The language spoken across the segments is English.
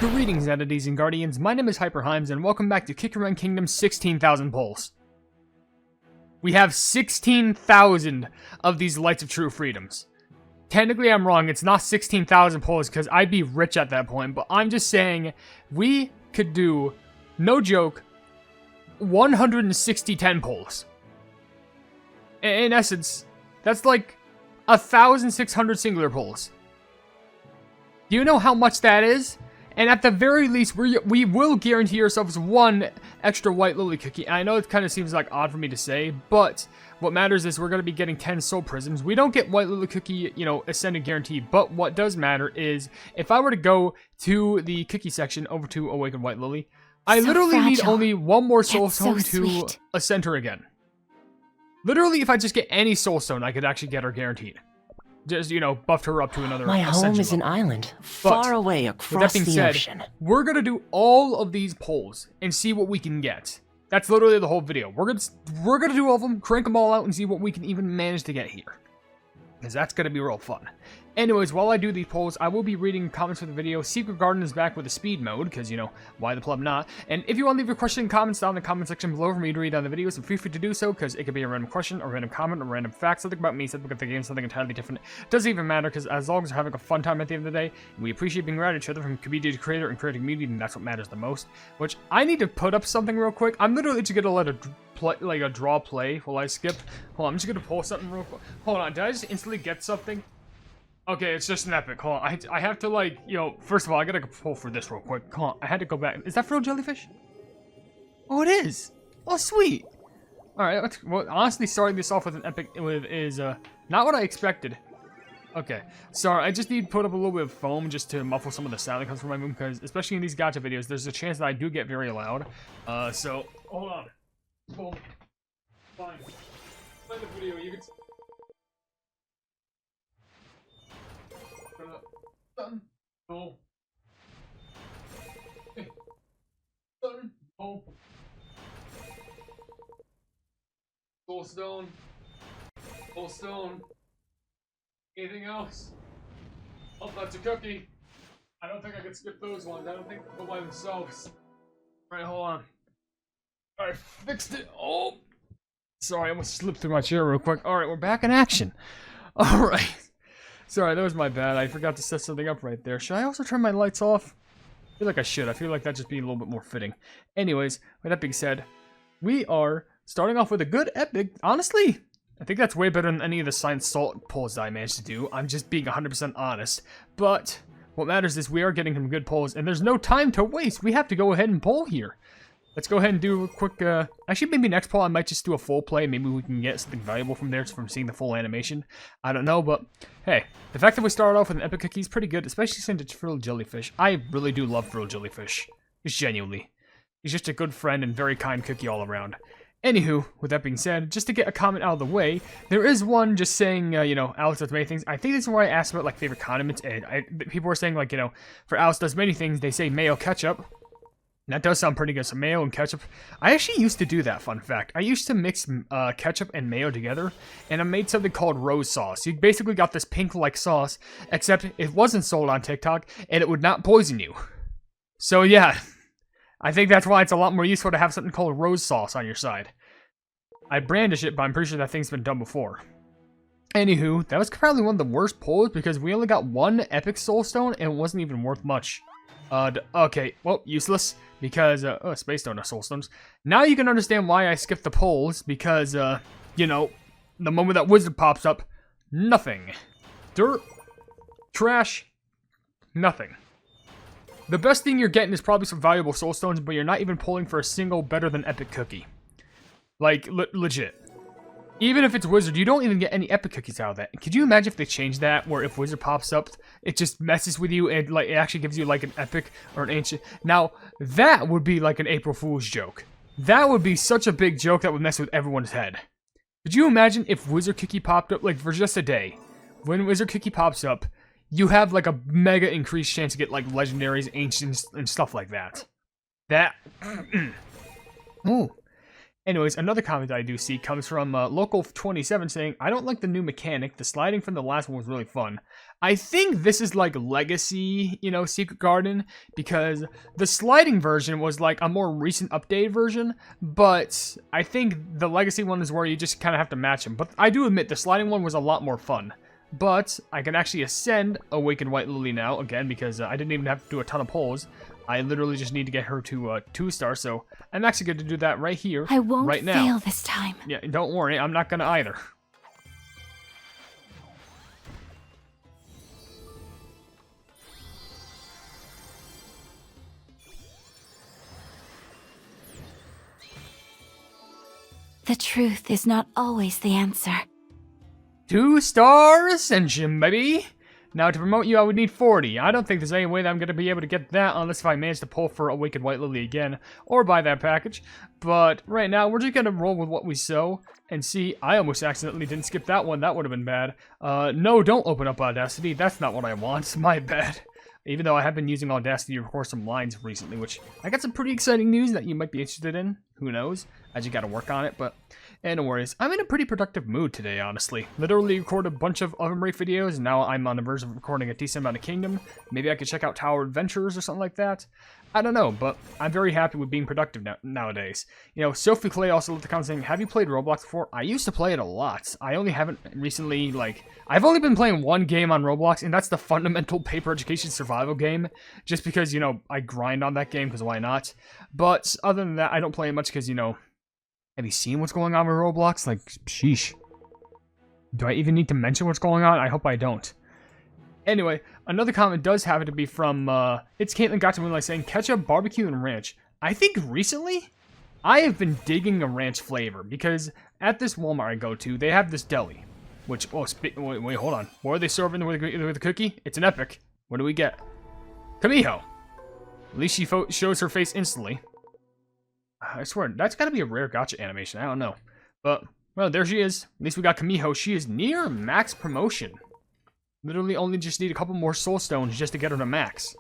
Greetings, entities and guardians. My name is HyperHimes, and welcome back to Kick Around Kingdom's 16,000 polls. We have 16,000 of these Lights of True Freedoms. Technically, I'm wrong. It's not 16,000 polls because I'd be rich at that point. But I'm just saying we could do, no joke, 160 10 polls. In essence, that's like 1,600 singular polls. Do you know how much that is? And at the very least, we will guarantee ourselves one extra White Lily cookie. I know it kind of seems like odd for me to say, but what matters is we're going to be getting 10 soul prisms. We don't get White Lily cookie, ascended guarantee, but what does matter is if I were to go to the cookie section over to Awaken White Lily, I literally need only one more soul stone to ascend her again. Literally, if I just get any soul stone, I could actually get her guaranteed. Just, buffed her up to another My home is an level. island, far away across the ocean. We're gonna do all of these polls and see what we can get. That's literally the whole video. We're gonna do all of them, crank them all out, and see what we can even manage to get here. Because that's gonna be real fun. Anyways, while I do these polls, I will be reading comments for the video. Secret Garden is back with a speed mode, because, why the pleb not? And if you want to leave your question and comments down in the comment section below for me to read on the video, so feel free to do so, because it could be a random question, a random comment, a random fact, something about me, something about the game, something entirely different. It doesn't even matter, because as long as we're having a fun time at the end of the day, we appreciate being around each other from community to creator and creating community, and that's what matters the most. Which, I need to put up something real quick. I'm literally just gonna let a draw play while I skip. Hold on, I'm just gonna pull something real quick. Hold on, did I just instantly get something? Okay, it's just an epic. Hold on, I have to first of all, I gotta pull for this real quick. Hold on, I had to go back. Is that frilled jellyfish? Oh, it is. Oh, sweet. All right, well, honestly, starting this off with an epic is not what I expected. Okay, sorry, I just need to put up a little bit of foam just to muffle some of the sound that comes from my room, because especially in these gacha videos, there's a chance that I do get very loud. So, hold on. Boom. Fine. Play the video, you can... Done. No. Done. No. Soul stone. Soul stone. Anything else? Oh, that's a cookie. I don't think I can skip those ones. I don't think they'll go by themselves. Alright, hold on. Alright, fixed it. Oh! Sorry, I almost slipped through my chair real quick. Alright, we're back in action. Alright. Sorry, that was my bad. I forgot to set something up right there. Should I also turn my lights off? I feel like I should. I feel like that'd just be a little bit more fitting. Anyways, with that being said, we are starting off with a good epic. Honestly, I think that's way better than any of the Science Salt polls that I managed to do. I'm just being 100% honest. But what matters is we are getting some good polls, and there's no time to waste. We have to go ahead and poll here. Let's go ahead and do a quick, actually maybe next poll I might just do a full play. Maybe we can get something valuable from there, from seeing the full animation. I don't know, but hey, the fact that we started off with an epic cookie is pretty good, especially since it's frilled jellyfish. I really do love frilled jellyfish. Just genuinely. He's just a good friend and very kind cookie all around. Anywho, with that being said, just to get a comment out of the way, there is one just saying, Alex does many things. I think this is where I asked about, favorite condiments, and people were saying, for Alex does many things, they say mayo ketchup. And that does sound pretty good, so mayo and ketchup. I actually used to do that, fun fact. I used to mix ketchup and mayo together, and I made something called rose sauce. You basically got this pink-like sauce, except it wasn't sold on TikTok, and it would not poison you. So yeah, I think that's why it's a lot more useful to have something called rose sauce on your side. I brandish it, but I'm pretty sure that thing's been done before. Anywho, that was probably one of the worst polls, because we only got one epic soul stone, and it wasn't even worth much. Okay, well, useless, because, space stone are soul stones. Now you can understand why I skipped the polls, because, the moment that wizard pops up, nothing. Dirt, trash, nothing. The best thing you're getting is probably some valuable soul stones, but you're not even pulling for a single better than epic cookie. Legit. Even if it's wizard, you don't even get any epic cookies out of that. Could you imagine if they changed that, where if wizard pops up, it just messes with you and it actually gives you an epic or an ancient? Now, that would be like an April Fool's joke. That would be such a big joke that would mess with everyone's head. Could you imagine if wizard cookie popped up, for just a day? When wizard cookie pops up, you have a mega increased chance to get legendaries, ancients, and stuff like that. Ooh. Anyways, another comment that I do see comes from Local27 saying, I don't like the new mechanic. The sliding from the last one was really fun. I think this is like Legacy, you know, Secret Garden, because the sliding version was like a more recent updated version, but I think the Legacy one is where you just kind of have to match them. But I do admit the sliding one was a lot more fun. But I can actually ascend Awakened White Lily now, again, because I didn't even have to do a ton of pulls. I literally just need to get her to 2-star, so I'm actually going to do that right here, I won't right now. fail this time. Yeah, don't worry, I'm not going to either. The truth is not always the answer. 2-star Ascension, baby! Now, to promote you, I would need 40. I don't think there's any way that I'm going to be able to get that unless if I manage to pull for Awakened White Lily again, or buy that package. But right now, we're just going to roll with what we sow and see. I almost accidentally didn't skip that one. That would have been bad. No, don't open up Audacity. That's not what I want. My bad. Even though I have been using Audacity to record some lines recently, which I got some pretty exciting news that you might be interested in. Who knows? I just got to work on it, but no worries. I'm in a pretty productive mood today, honestly. Literally recorded a bunch of OvenBreak videos, and now I'm on the verge of recording a decent amount of Kingdom. Maybe I could check out Tower Adventures or something like that. I don't know, but I'm very happy with being productive nowadays. You know, Sophie Clay also left the comment saying, have you played Roblox before? I used to play it a lot. I only haven't recently, I've only been playing one game on Roblox, and that's the fundamental paper education survival game. Just because, you know, I grind on that game, because why not? But other than that, I don't play it much because, you know, have you seen what's going on with Roblox? Like, sheesh. Do I even need to mention what's going on? I hope I don't. Anyway, another comment does happen to be from, it's Caitlin Gacha Moonlight saying, ketchup, barbecue, and ranch. I think recently, I have been digging a ranch flavor, because at this Walmart I go to, they have this deli. Which, oh, wait, hold on. What are they serving with a cookie? It's an epic. What do we get? Kamiho. At least she shows her face instantly. I swear, that's gotta be a rare Gacha animation. I don't know. But, well, there she is. At least we got Kamiho. She is near max promotion. Literally only just need a couple more soul stones just to get her to max.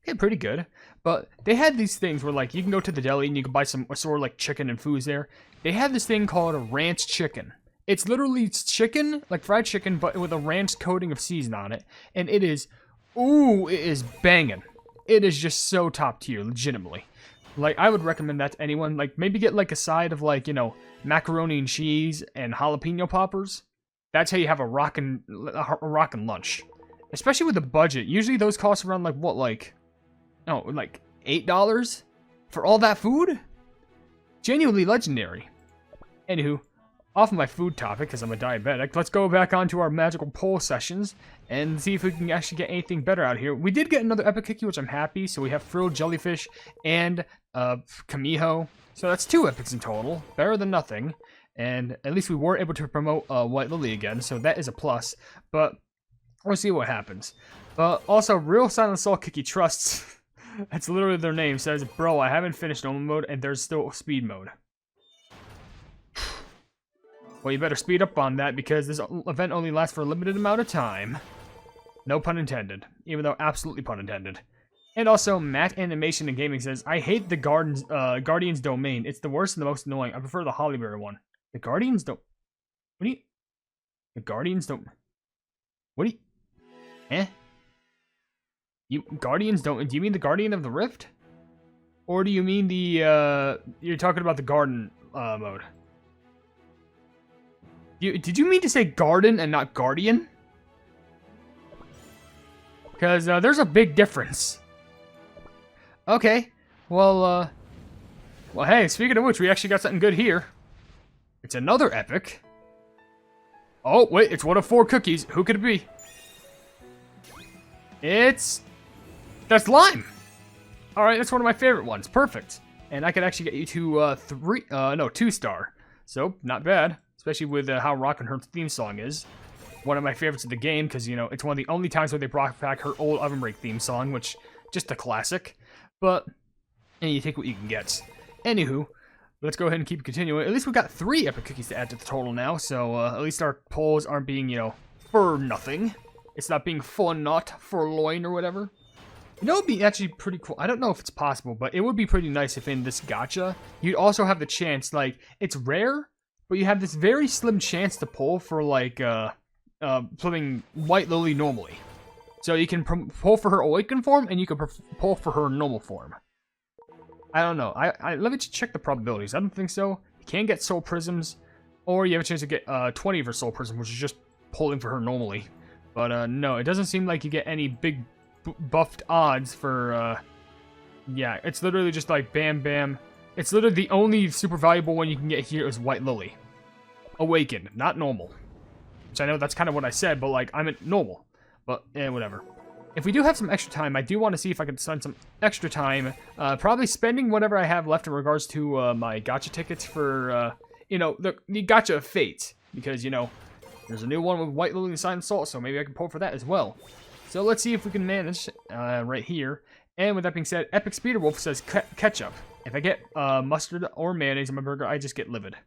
Okay, pretty good. But they had these things where, like, you can go to the deli and you can buy some sort of, like, chicken and foods there. They have this thing called a ranch chicken. It's literally chicken, like fried chicken, but with a ranch coating of season on it. And it is, ooh, it is banging. It is just so top tier, legitimately. Like, I would recommend that to anyone. Like, maybe get, like, a side of, like, you know, macaroni and cheese and jalapeno poppers. That's how you have a rockin' lunch. Especially with the budget. Usually those cost around, like, what, like... Oh, like, $8? For all that food? Genuinely legendary. Anywho, off of my food topic, because I'm a diabetic, let's go back onto our magical poll sessions and see if we can actually get anything better out here. We did get another epic cookie, which I'm happy. So we have frilled jellyfish and Kamiho. So that's 2 epics in total. Better than nothing. And at least we were able to promote White Lily again, so that is a plus. But we'll see what happens. But also, Real Silent Soul Cookie Trusts, that's literally their name, says, bro, I haven't finished normal mode and there's still speed mode. Well, you better speed up on that because this event only lasts for a limited amount of time. No pun intended, even though absolutely pun intended. And also, Matt Animation and Gaming says, I hate the Guardian's Domain. It's the worst and the most annoying. I prefer the Hollyberry one. The Guardians don't... What do you... The Guardians don't... What do you... Eh? You... Guardians don't... Do you mean the Guardian of the Rift? Or do you mean the, You're talking about the Garden, mode? Did you mean to say Garden and not Guardian? Because, there's a big difference. Okay. Well, hey, speaking of which, we actually got something good here. It's another epic. Oh, wait, it's one of 4 cookies. Who could it be? That's Lime. Alright, that's one of my favorite ones. Perfect. And I could actually get you to, 2-star. So, not bad. Especially with how rockin' her theme song is. One of my favorites of the game, because, you know, it's one of the only times where they brought back her old OvenBreak theme song, which, just a classic. But, and you take what you can get. Anywho, let's go ahead and keep continuing. At least we got 3 epic cookies to add to the total now, so at least our polls aren't being, you know, for nothing. It's not being for not, forloin, or whatever. You know, it'd be actually pretty cool. I don't know if it's possible, but it would be pretty nice if in this gacha, you'd also have the chance, like, it's rare, but you have this very slim chance to pull for, like, something White Lily normally. So you can pull for her awakened form, and you can pull for her normal form. I don't know. Let me just check the probabilities. I don't think so. You can get soul prisms, or you have a chance to get 20 of her soul prisms, which is just pulling for her normally. But no, it doesn't seem like you get any big buffed odds for, yeah, it's literally just like bam, bam. It's literally the only super valuable one you can get here is White Lily. Awakened, not normal. Which I know that's kind of what I said, but like, I'm at normal. But, whatever. If we do have some extra time, I do want to see if I can spend some extra time, probably spending whatever I have left in regards to my gacha tickets for, you know, the gacha of fate. Because, you know, there's a new one with White Lily and Silent Salt, so maybe I can pull for that as well. So let's see if we can manage right here. And with that being said, Epic Speeder Wolf says ketchup. If I get mustard or mayonnaise on my burger, I just get livid.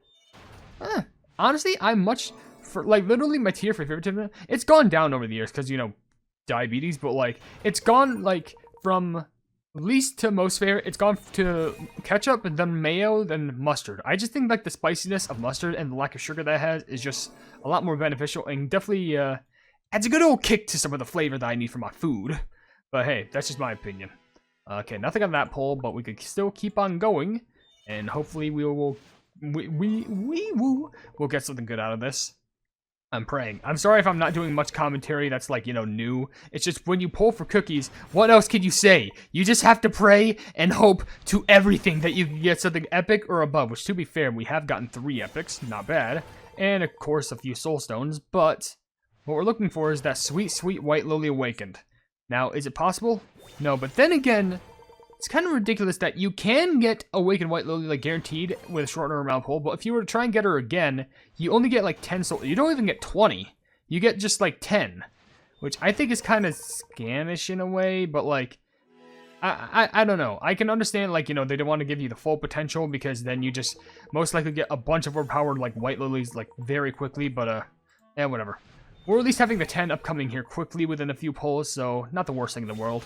Honestly, I'm much... For, like, literally my tier for favoritism, it's gone down over the years because, you know, diabetes, but, like, it's gone, like, from least to most favorite. It's gone to ketchup, and then mayo, then mustard. I just think, like, the spiciness of mustard and the lack of sugar that it has is just a lot more beneficial and definitely adds a good old kick to some of the flavor that I need for my food. But, hey, that's just my opinion. Okay, nothing on that poll, but we could still keep on going, and hopefully we'll get something good out of this. I'm praying. I'm sorry if I'm not doing much commentary that's, like, you know, new. It's just when you pull for cookies, what else can you say? You just have to pray and hope to everything that you can get something epic or above, which, to be fair, we have gotten 3 epics. Not bad. And, of course, a few soul stones, but what we're looking for is that sweet, sweet White Lily Awakened. Now, is it possible? No, but then again, it's kind of ridiculous that you can get Awakened White Lily, like, guaranteed with a shorter amount pull, but if you were to try and get her again, you only get, like, 10 soul. You don't even get 20. You get just, like, 10, which I think is kind of scamish in a way, but, like, I don't know. I can understand, like, you know, they don't want to give you the full potential, because then you just most likely get a bunch of overpowered, like, White Lilies, like, very quickly, but, whatever. We're at least having the 10 upcoming here quickly within a few pulls, so not the worst thing in the world,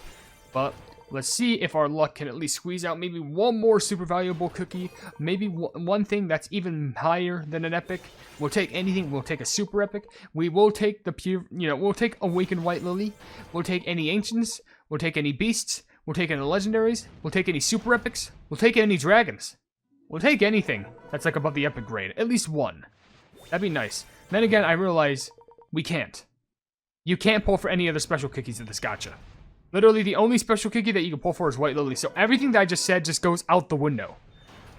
but... Let's see if our luck can at least squeeze out maybe one more super valuable cookie. Maybe one thing that's even higher than an epic. We'll take anything. We'll take a super epic. We will take the pure, you know, we'll take Awakened White Lily. We'll take any ancients. We'll take any beasts. We'll take any legendaries. We'll take any super epics. We'll take any dragons. We'll take anything that's like above the epic grade. At least one. That'd be nice. Then again, I realize we can't. You can't pull for any other special cookies in this gacha. Literally, the only special cookie that you can pull for is White Lily. So everything that I just said just goes out the window.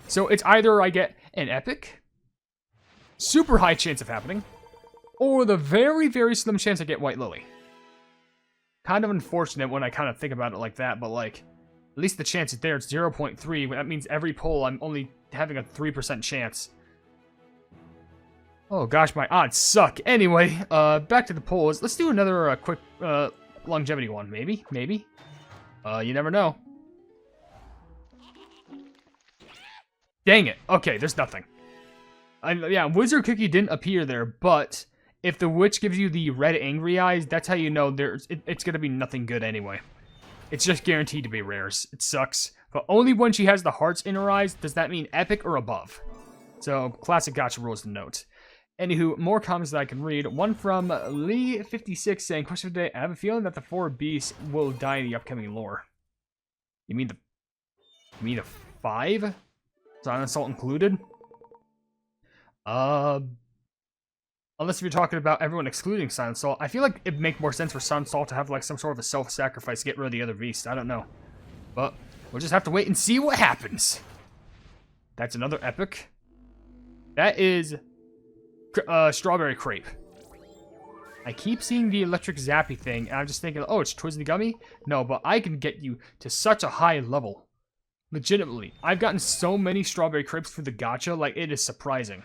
So it's either I get an epic, super high chance of happening, or the very, very slim chance I get White Lily. Kind of unfortunate when I kind of think about it like that, but like, at least the chance is there. It's 0.3. That means every pull I'm only having a 3% chance. Oh gosh, my odds suck. Anyway, back to the polls. Let's do another quick longevity one, maybe. You never know. Dang it. Okay, there's nothing. Yeah, Wizard Cookie didn't appear there, but if the witch gives you the red angry eyes, that's how you know it's gonna be nothing good anyway. It's just guaranteed to be rares. It sucks. But only when she has the hearts in her eyes does that mean epic or above. So, classic gacha rules to note. Anywho, more comments that I can read. One from Lee56 saying, question of the day, I have a feeling that the 4 beasts will die in the upcoming lore. You mean the 5? Silent Salt included? Unless if you're talking about everyone excluding Silent Salt, I feel like it'd make more sense for Silent Salt to have like some sort of a self-sacrifice to get rid of the other beasts. I don't know. But we'll just have to wait and see what happens. That's another epic. That is Strawberry Crepe. I keep seeing the electric zappy thing, and I'm just thinking, oh, it's Twisty Gummy? No, but I can get you to such a high level. Legitimately. I've gotten so many Strawberry Crepes through the gacha, like, it is surprising.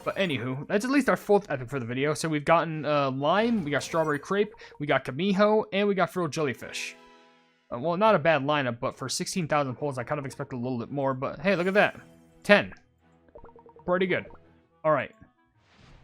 But anywho, that's at least our 4th epic for the video. So we've gotten Lime, we got Strawberry Crepe, we got Kamiho, and we got Frilled Jellyfish. Well, not a bad lineup, but for 16,000 pulls, I kind of expected a little bit more. But hey, look at that. 10. Pretty good. Alright.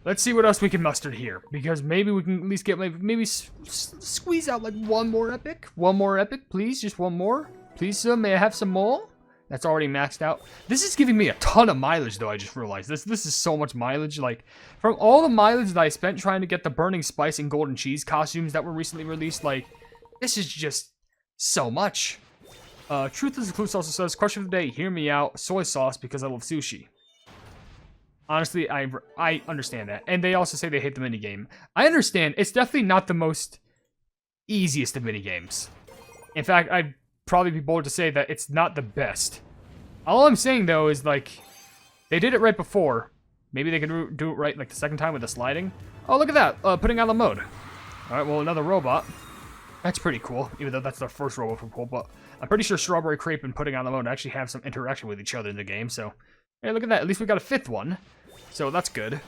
Let's see what else we can muster here, because maybe we can at least get maybe squeeze out like one more epic. One more epic, please. Just one more. Please, sir, may I have some more? That's already maxed out. This is giving me a ton of mileage, though, I just realized. This is so much mileage. Like, from all the mileage that I spent trying to get the Burning Spice and Golden Cheese costumes that were recently released, like, this is just so much. Truth is the Clue also says, question of the day, hear me out, soy sauce because I love sushi. Honestly, I understand that. And they also say they hate the minigame. I understand. It's definitely not the most easiest of minigames. In fact, I'd probably be bold to say that it's not the best. All I'm saying, though, is, like, they did it right before. Maybe they can do it right, like, the second time with the sliding. Oh, look at that. Putting on the mode. Alright, well, another robot. That's pretty cool, even though that's the first robot from Pool, but I'm pretty sure Strawberry Crepe and Putting on the Mode actually have some interaction with each other in the game, so... Hey, look at that. At least we got a 5th one. So that's good.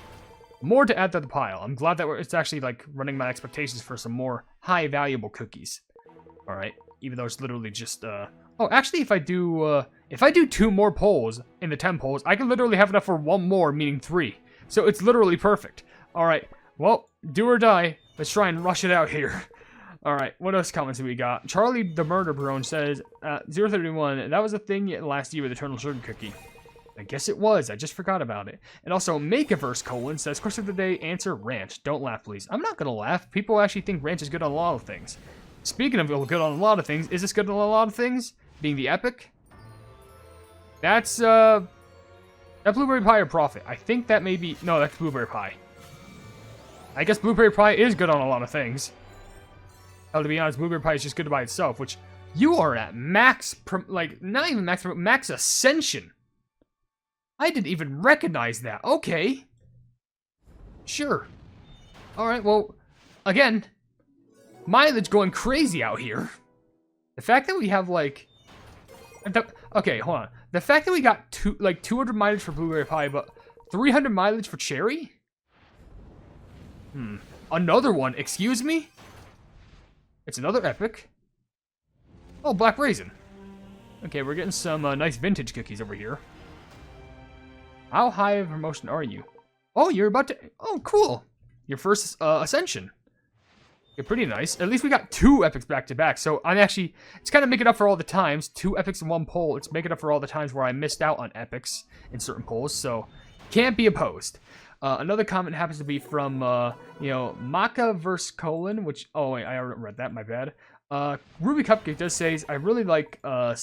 More to add to the pile. I'm glad that it's actually, like, running my expectations for some more high valuable cookies. Alright. Even though it's literally just, Oh, actually, if I do 2 more polls in the 10 polls, I can literally have enough for 1 more, meaning 3. So it's literally perfect. Alright. Well, do or die. Let's try and rush it out here. Alright, what else comments do we got? Charlie the Murder Barone says, 031, that was a thing last year with Eternal Sugar Cookie. I guess it was. I just forgot about it. And also, Makeaverse : says, question of the day, answer ranch. Don't laugh, please. I'm not gonna laugh. People actually think ranch is good on a lot of things. Speaking of good on a lot of things, is this good on a lot of things? Being the epic? That's, that blueberry pie or profit. I think that may be... No, that's blueberry pie. I guess blueberry pie is good on a lot of things. Hell, to be honest, blueberry pie is just good by itself, which you are at max, like, not even max, max ascension. I didn't even recognize that. Okay. Sure. Alright, well, again, mileage going crazy out here. The fact that we have, like... okay, hold on. The fact that we got 200 mileage for blueberry pie, but 300 mileage for cherry? Another one, excuse me? It's another epic. Oh, black raisin. Okay, we're getting some nice vintage cookies over here. How high of promotion are you? Oh, you're about to... Oh, cool. Your first ascension. Okay, pretty nice. At least we got 2 epics back to back. So I'm actually... It's kind of making up for all the times. 2 epics in 1 poll. It's making up for all the times where I missed out on epics in certain polls. So can't be opposed. Another comment happens to be from, Macaverse : which... Oh, wait, I already read that. My bad. Ruby Cupcake does say, I really like... I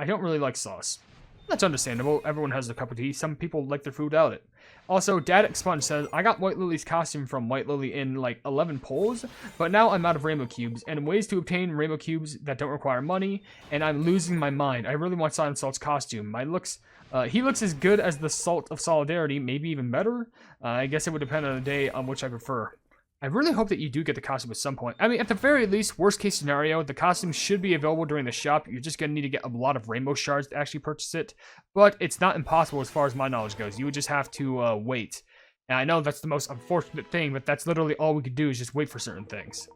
don't really like sauce. That's understandable. Everyone has a cup of tea. Some people like their food without it. Also, Dad Expunge says, I got White Lily's costume from White Lily in like 11 polls, but now I'm out of rainbow cubes, and ways to obtain rainbow cubes that don't require money, and I'm losing my mind. I really want Silent Salt's costume. He looks as good as the Salt of Solidarity, maybe even better. I guess it would depend on the day on which I prefer. I really hope that you do get the costume at some point. I mean, at the very least, worst case scenario, the costume should be available during the shop. You're just going to need to get a lot of rainbow shards to actually purchase it. But it's not impossible as far as my knowledge goes. You would just have to wait. And I know that's the most unfortunate thing, but that's literally all we could do is just wait for certain things.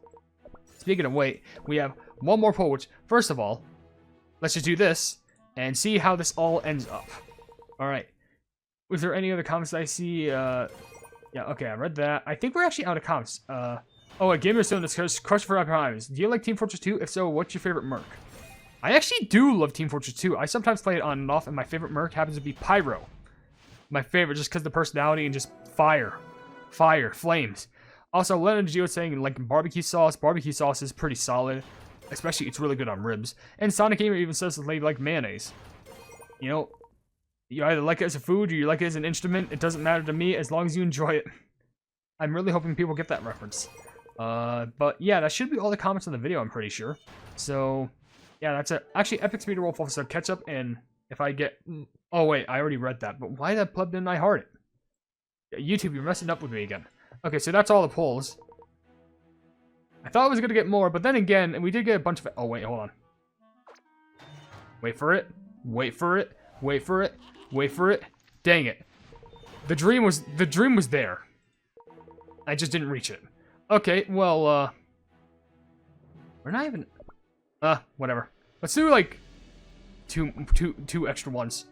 Speaking of wait, we have 1 more poll, which, first of all, let's just do this and see how this all ends up. Alright. Was there any other comments that I see? Yeah, okay, I read that. I think we're actually out of comments. Oh, a Gamer Stone discusses Crush for HyperHimes. Do you like Team Fortress 2? If so, what's your favorite merc? I actually do love Team Fortress 2. I sometimes play it on and off, and my favorite merc happens to be Pyro. My favorite, just because of the personality and just fire. Fire, flames. Also, Leonard Geo saying, like, barbecue sauce. Barbecue sauce is pretty solid. Especially, it's really good on ribs. And Sonic Gamer even says that they like mayonnaise. You know, you either like it as a food or you like it as an instrument. It doesn't matter to me as long as you enjoy it. I'm really hoping people get that reference. But yeah, that should be all the comments on the video, I'm pretty sure. So, yeah, that's it. Actually, Epic Speed Roll Full said catch up, and if I get... Oh, wait, I already read that. But why that pleb didn't I heart it? YouTube, you're messing up with me again. Okay, so that's all the polls. I thought I was going to get more, but then again, and we did get a bunch of... Oh, wait, hold on. Wait for it. Wait for it. Wait for it. Wait for it. Dang it. The dream was there. I just didn't reach it. Okay, well, we're not even... whatever. Let's do, like, two extra ones.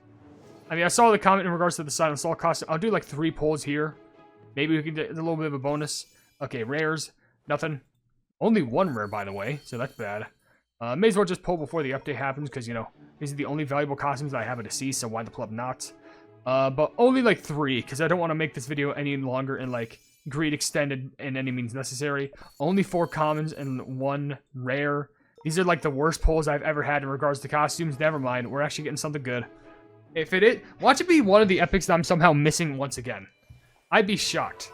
I mean, I saw the comment in regards to the Silent Salt costume. I'll do, like, 3 polls here. Maybe we can get a little bit of a bonus. Okay, rares. Nothing. Only one rare, by the way, so that's bad. May as well just pull before the update happens, because, you know, these are the only valuable costumes that I have at a C, so why the club not? But only, like, 3, because I don't want to make this video any longer and, like, greed extended in any means necessary. Only 4 commons and 1 rare. These are, like, the worst pulls I've ever had in regards to costumes. Never mind, we're actually getting something good. If it is, watch it be one of the epics that I'm somehow missing once again. I'd be shocked.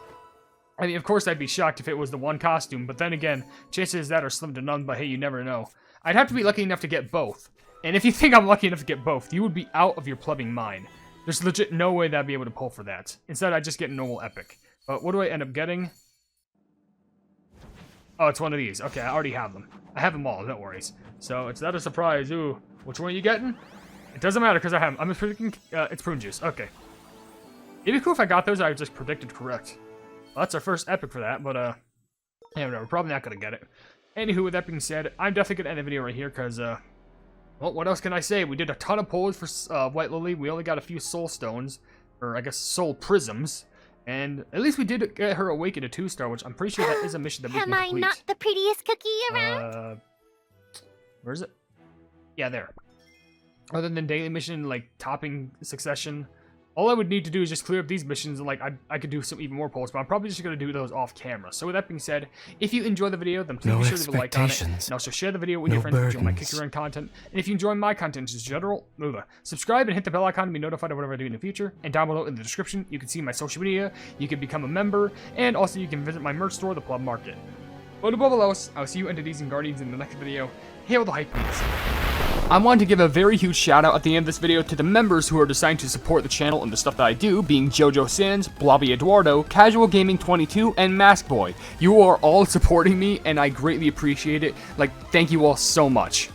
I mean, of course I'd be shocked if it was the one costume, but then again, chances of that are slim to none, but hey, you never know. I'd have to be lucky enough to get both. And if you think I'm lucky enough to get both, you would be out of your plumbing mind. There's legit no way that I'd be able to pull for that. Instead, I'd just get normal epic. But what do I end up getting? Oh, it's one of these. Okay, I already have them. I have them all, no worries. So, it's not a surprise. Ooh, which one are you getting? It doesn't matter, because I have them. I'm predicting, it's prune juice. Okay. It'd be cool if I got those, I just predicted correct. Well, that's our first epic for that, but, yeah, whatever. We're probably not going to get it. Anywho, with that being said, I'm definitely going to end the video right here, because, well, what else can I say? We did a ton of pulls for White Lily. We only got a few soul stones, or I guess soul prisms. And at least we did get her awakened to 2-star, which I'm pretty sure that is a mission that we can complete. Am I not the prettiest cookie around? Where is it? Yeah, there. Other than daily mission, like topping succession, all I would need to do is just clear up these missions, and like I could do some even more polls, but I'm probably just going to do those off camera. So with that being said, if you enjoy the video, then please be sure to leave a like on it, and also share the video with your friends who enjoy my Kick Your Run content. And if you enjoy my content in general, subscribe and hit the bell icon to be notified of whatever I do in the future. And down below in the description, you can see my social media, you can become a member, and also you can visit my merch store, the Plum Market. But above all else, I'll see you entities and guardians in the next video. Hail the Hypenese. I wanted to give a very huge shout out at the end of this video to the members who are deciding to support the channel and the stuff that I do, being Jojo Sins, Blobby Eduardo, Casual Gaming 22, and Mask Boy. You are all supporting me, and I greatly appreciate it. Like, thank you all so much.